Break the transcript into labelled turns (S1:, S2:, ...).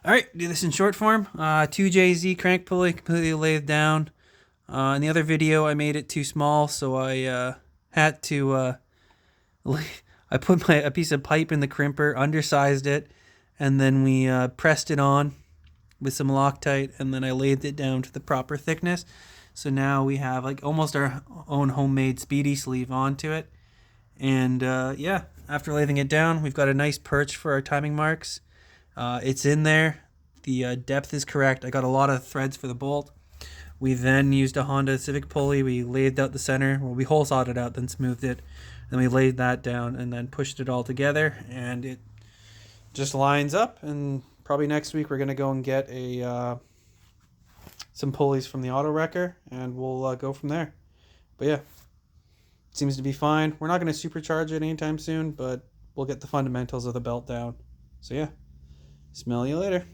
S1: All right, do this in short form. 2JZ crank pulley, completely laid down. In the other video, I made it too small, so I had to. I put a piece of pipe in the crimper, undersized it, and then we pressed it on with some Loctite, and then I laid it down to the proper thickness. So now we have like almost our own homemade speedy sleeve onto it. And yeah, after laying it down, we've got a nice perch for our timing marks. It's in there. The depth is correct. I got a lot of threads for the bolt. We then used a Honda Civic pulley. We laid out the center. Well, we hole sawed it out, then smoothed it. Then we laid that down and then pushed it all together, and it just lines up. And probably next week we're gonna go and get some pulleys from the auto wrecker, and we'll go from there. But yeah, it seems to be fine. We're not gonna supercharge it anytime soon, but we'll get the fundamentals of the belt down. So yeah, smell you later.